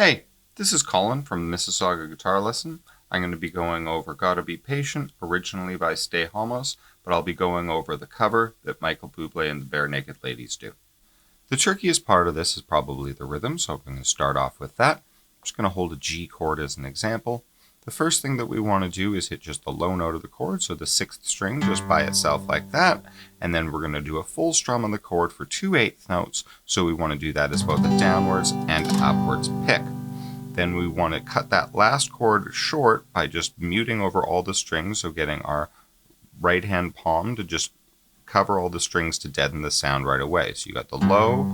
Hey, this is Colin from Mississauga Guitar Lesson. I'm going to be going over Gotta Be Patient, originally by Stay Homos, but I'll be going over the cover that Michael Bublé and the Barenaked Ladies do. The trickiest part of this is probably the rhythm, so I'm going to start off with that. I'm just going to hold a G chord as an example. The first thing that we want to do is hit just the low note of the chord, so the 6th string just by itself like that, and then we're going to do a full strum on the chord for 2/8 notes, so we want to do that as both a downwards and upwards pick. Then we want to cut that last chord short by just muting over all the strings, so getting our right hand palm to just cover all the strings to deaden the sound right away. So you got the low,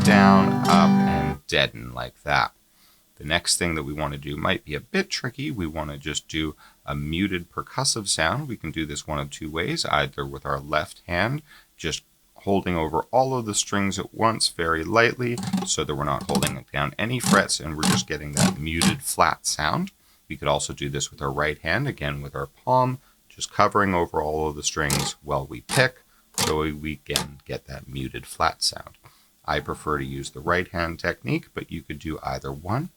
down, up, and deaden like that. The next thing that we want to do might be a bit tricky. We want to just do a muted percussive sound. We can do this one of two ways, either with our left hand, just holding over all of the strings at once very lightly so that we're not holding down any frets and we're just getting that muted flat sound. We could also do this with our right hand, again with our palm, just covering over all of the strings while we pick so we can get that muted flat sound. I prefer to use the right hand technique, but you could do either one.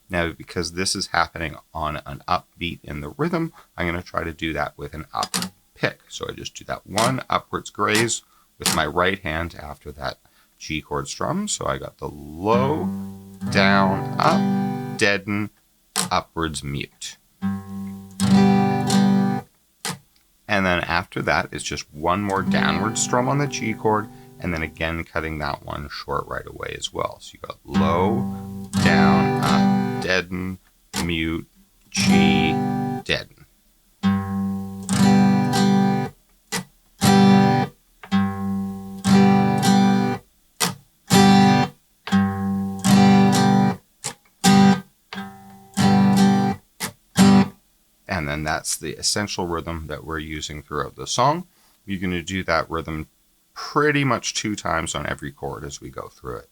Now, because this is happening on an upbeat in the rhythm, I'm going to try to do that with an up pick. So I just do that one upwards graze with my right hand after that G chord strum. So I got the low, down, up, deaden, upwards mute. And then after that is just one more downward strum on the G chord, and then again cutting that one short right away as well. So you got low, down, up, deaden, mute, G, deaden. And then that's the essential rhythm that we're using throughout the song. You're going to do that rhythm pretty much 2 times on every chord as we go through it.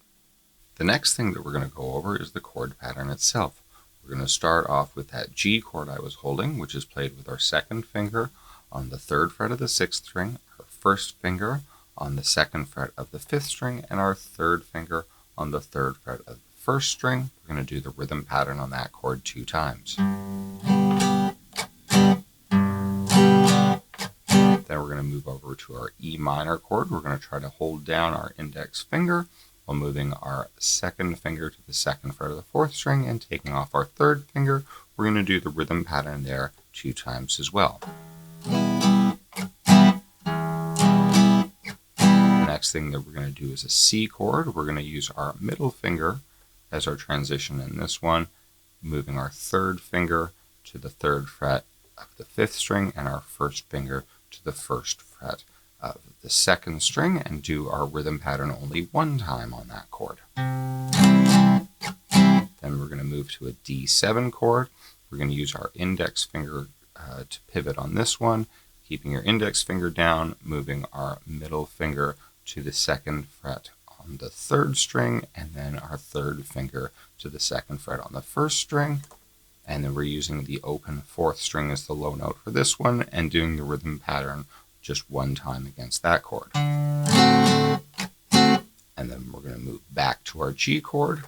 The next thing that we're going to go over is the chord pattern itself. We're going to start off with that G chord I was holding, which is played with our 2nd finger on the 3rd fret of the 6th string, our 1st finger on the 2nd fret of the 5th string, and our 3rd finger on the 3rd fret of the 1st string. We're going to do the rhythm pattern on that chord 2 times. Then we're going to move over to our E minor chord. We're going to try to hold down our index finger while moving our 2nd finger to the 2nd fret of the 4th string and taking off our 3rd finger. We're going to do the rhythm pattern there 2 times as well. The next thing that we're going to do is a C chord. We're going to use our middle finger as our transition in this one, moving our 3rd finger to the 3rd fret of the 5th string and our 1st finger to the 1st fret of the 2nd string, and do our rhythm pattern only 1 time on that chord. Then we're going to move to a D7 chord. We're going to use our index finger to pivot on this one, keeping your index finger down, moving our middle finger to the 2nd fret on the 3rd string, and then our 3rd finger to the 2nd fret on the 1st string. And then we're using the open 4th string as the low note for this one and doing the rhythm pattern just 1 time against that chord. And then we're going to move back to our G chord,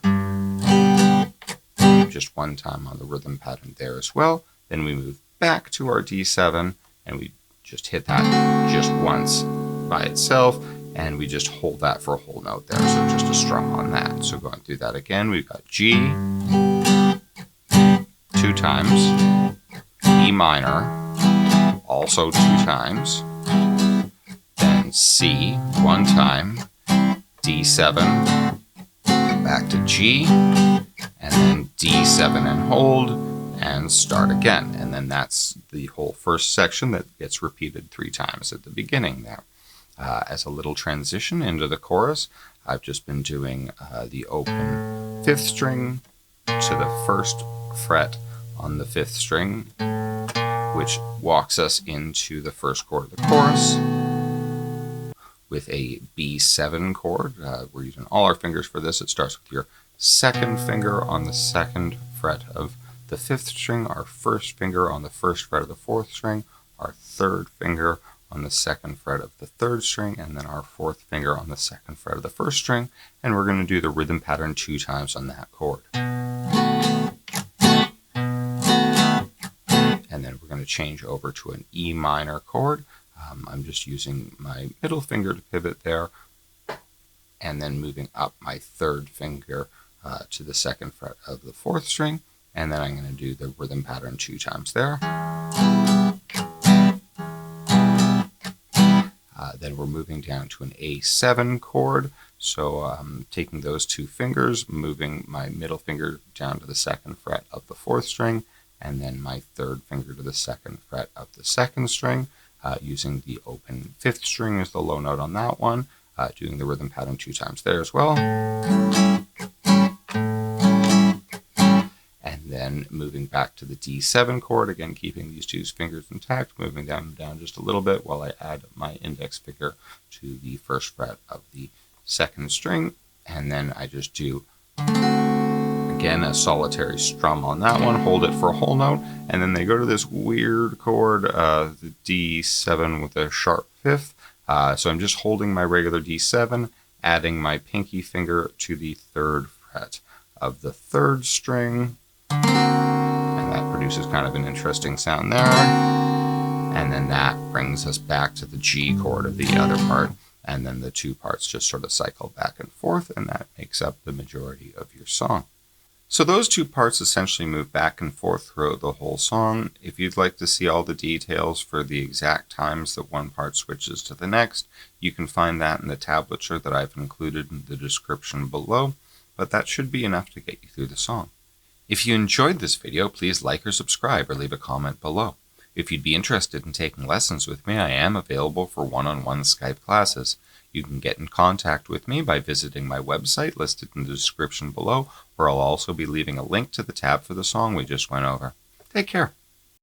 just 1 time on the rhythm pattern there as well. Then we move back to our D7 and we just hit that just once by itself, and we just hold that for a whole note there. So just a strum on that. So going through that again, we've got G 2 times, E minor, also 2 times, then C 1 time, D7, back to G, and then D7 and hold, and start again. And then that's the whole first section that gets repeated 3 times at the beginning there. As a little transition into the chorus, I've just been doing the open 5th string to the 1st fret on the 5th string, which walks us into the 1st chord of the chorus with a B7 chord. We're using all our fingers for this. It starts with your 2nd finger on the 2nd fret of the 5th string, our 1st finger on the 1st fret of the 4th string, our 3rd finger on the 2nd fret of the 3rd string, and then our 4th finger on the 2nd fret of the 1st string, and we're going to do the rhythm pattern 2 times on that chord. change over to an E minor chord. I'm just using my middle finger to pivot there, and then moving up my third finger to the second fret of the fourth string, and then I'm going to do the rhythm pattern 2 times there. Then we're moving down to an A7 chord, so taking those 2 fingers, moving my middle finger down to the second fret of the fourth string, and then my third finger to the second fret of the second string, using the open 5th string as the low note on that one, doing the rhythm pattern 2 times there as well. And then moving back to the D7 chord, again keeping these 2 fingers intact, moving them down just a little bit while I add my index finger to the first fret of the second string, and then I just do, again, a solitary strum on that one, hold it for a whole note, and then they go to this weird chord, the D7 with a sharp 5th. So I'm just holding my regular D7, adding my pinky finger to the 3rd fret of the 3rd string, and that produces kind of an interesting sound there. And then that brings us back to the G chord of the other part, and then the 2 parts just sort of cycle back and forth, and that makes up the majority of your song. So those 2 parts essentially move back and forth throughout the whole song. If you'd like to see all the details for the exact times that one part switches to the next, you can find that in the tablature that I've included in the description below, but that should be enough to get you through the song. If you enjoyed this video, please like or subscribe or leave a comment below. If you'd be interested in taking lessons with me, I am available for one-on-one Skype classes. You can get in contact with me by visiting my website listed in the description below, where I'll also be leaving a link to the tab for the song we just went over. Take care.